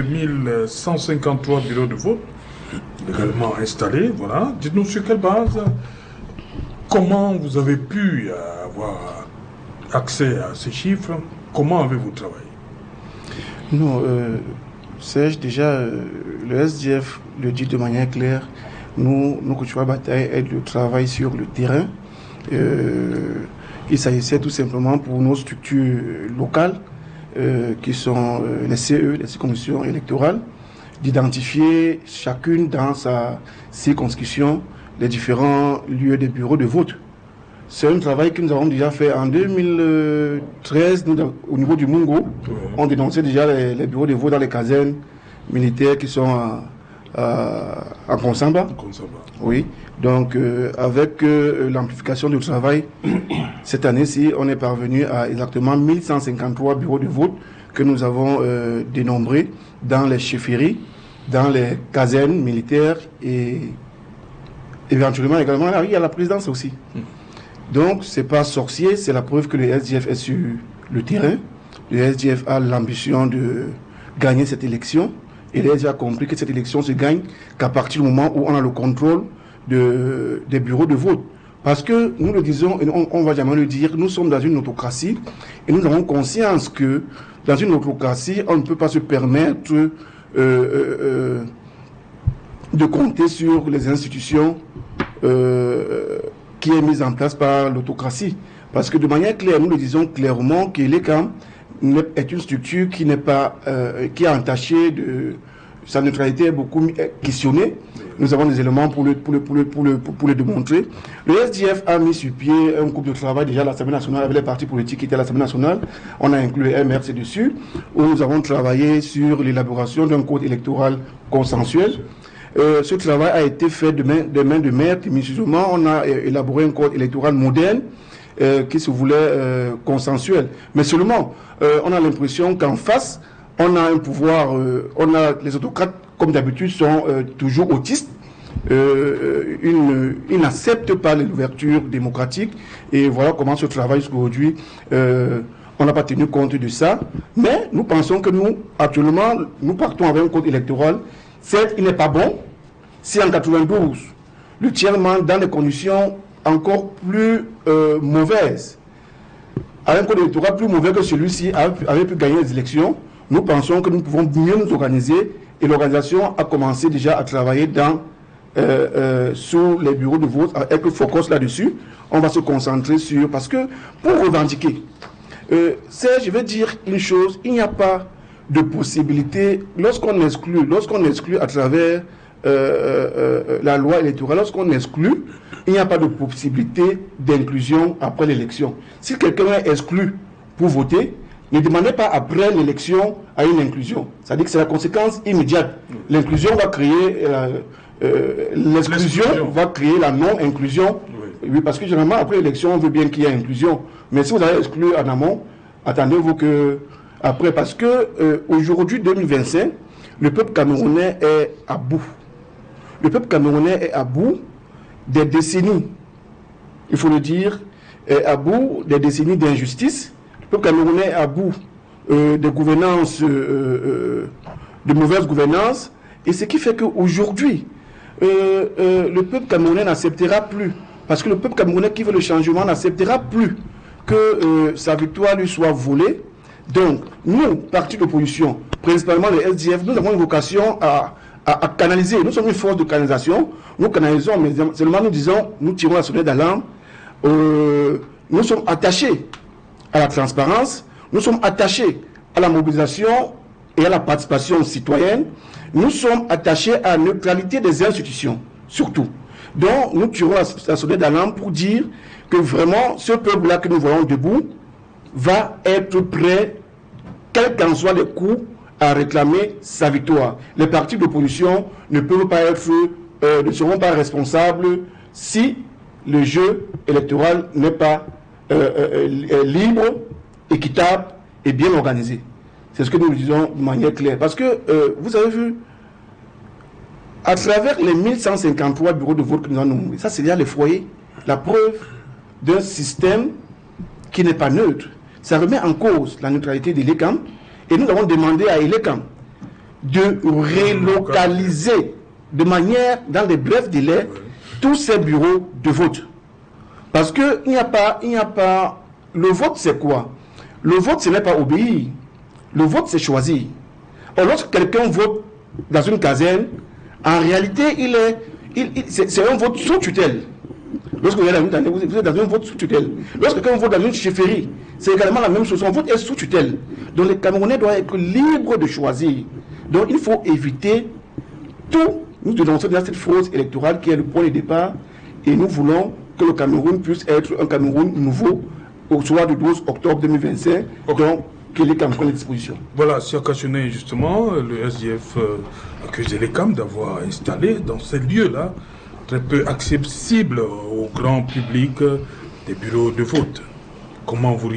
2153 bureaux de vote légalement installés. Voilà. Dites-nous sur quelle base, comment vous avez pu avoir accès à ces chiffres, comment avez-vous travaillé? Non, Serge, déjà, le SDF le dit de manière claire, nous continuons à batailler et le travail sur le terrain. Il s'agissait tout simplement pour nos structures locales, qui sont les CE, les circonscriptions électorales, d'identifier chacune dans sa circonscription les différents lieux de bureaux de vote. C'est un travail que nous avons déjà fait en 2013 au niveau du Mungo. On dénonçait déjà les bureaux de vote dans les casernes militaires qui sont à Konsamba. Oui. Donc, avec l'amplification du travail, cette année-ci, on est parvenu à exactement 1153 bureaux de vote que nous avons dénombrés dans les chefferies, dans les casernes militaires et éventuellement également à la présidence aussi. Donc, ce n'est pas sorcier, c'est la preuve que le SDF est sur le terrain. Le SDF a l'ambition de gagner cette élection. Et le SDF a compris que cette élection se gagne qu'à partir du moment où on a le contrôle des bureaux de vote. Parce que, nous le disons, et on ne va jamais le dire, nous sommes dans une autocratie et nous avons conscience que dans une autocratie, on ne peut pas se permettre de compter sur les institutions qui est mise en place par l'autocratie. Parce que de manière claire, nous le disons clairement que l'ECAM est une structure qui n'est pas, qui est entachée de sa neutralité, est beaucoup questionnée. Nous avons des éléments pour le démontrer. Le SDF a mis sur pied un groupe de travail déjà à l'Assemblée nationale avec les partis politiques qui étaient à l'Assemblée nationale. On a inclus le MRC dessus, où nous avons travaillé sur l'élaboration d'un code électoral consensuel. Ce travail a été fait de main de maître. Musulman, on a élaboré un code électoral moderne qui se voulait consensuel. Mais seulement, on a l'impression qu'en face, on a un pouvoir, les autocrates, comme d'habitude, sont toujours autistes. Ils n'acceptent pas l'ouverture démocratique. Et voilà comment ce travail aujourd'hui, on n'a pas tenu compte de ça. Mais nous pensons que nous, actuellement, nous partons avec un code électoral. Certes, il n'est pas bon. Si en 92, le tiers-man, dans des conditions encore plus mauvaises, avec un code électoral plus mauvais que celui-ci, avait pu gagner les élections, nous pensons que nous pouvons mieux nous organiser. Et l'organisation a commencé déjà à travailler sur les bureaux de vote avec le focus là-dessus. On va se concentrer sur... Parce que pour revendiquer, je vais dire une chose, il n'y a pas de possibilité, lorsqu'on exclut à travers la loi électorale, lorsqu'on exclut, il n'y a pas de possibilité d'inclusion après l'élection. Si quelqu'un est exclu pour voter, ne demandez pas après l'élection à une inclusion. C'est-à-dire que c'est la conséquence immédiate. L'inclusion va créer... l'exclusion va créer la non-inclusion. Oui, parce que généralement, après l'élection, on veut bien qu'il y ait inclusion. Mais si vous avez exclu en amont, attendez-vous que... Après, parce que aujourd'hui, 2025, le peuple camerounais est à bout. Le peuple camerounais est à bout des décennies, il faut le dire, est à bout des décennies d'injustice. Le peuple camerounais est à bout des gouvernances, de mauvaise gouvernance. Et ce qui fait qu'aujourd'hui, le peuple camerounais n'acceptera plus, parce que le peuple camerounais qui veut le changement n'acceptera plus que sa victoire lui soit volée. Donc, nous, partis d'opposition, principalement les SDF, nous avons une vocation à canaliser. Nous sommes une force de canalisation. Nous canalisons, mais seulement nous disons, nous tirons la sonnette d'alarme. Nous sommes attachés à la transparence. Nous sommes attachés à la mobilisation et à la participation citoyenne. Nous sommes attachés à la neutralité des institutions, surtout. Donc, nous tirons la sonnette d'alarme pour dire que vraiment, ce peuple-là que nous voyons debout va être prêt, quels qu'en soient les coups, à réclamer sa victoire. Les partis d'opposition ne peuvent pas être, ne seront pas responsables si le jeu électoral n'est pas libre, équitable et bien organisé. C'est ce que nous disons de manière claire. Parce que, vous avez vu, à travers les 1153 bureaux de vote que nous avons nommés, ça c'est déjà les foyers, la preuve d'un système qui n'est pas neutre. Ça remet en cause la neutralité de l'ECAM. Et nous avons demandé à l'ECAM de relocaliser de manière, dans les brefs délais, tous ces bureaux de vote. Parce que il n'y a pas... Le vote, c'est quoi? Le vote, ce n'est pas obéir. Le vote, c'est choisir. Or, lorsque quelqu'un vote dans une caserne, en réalité, c'est un vote sous tutelle. Lorsque vous êtes dans un vote sous tutelle. Lorsque quelqu'un vote dans une chefferie, c'est également la même chose. Son vote est sous tutelle. Donc, les Camerounais doivent être libres de choisir. Donc, il faut éviter tout. Nous dénonçons cette fraude électorale qui est le point de départ. Et nous voulons que le Cameroun puisse être un Cameroun nouveau au soir du 12 octobre 2025. Okay. Donc, que les CAM prennent les dispositions. Voilà, si occasionné justement, le SDF accuse les CAM d'avoir installé dans ces lieux-là, très peu accessibles au grand public, des bureaux de vote. Comment vous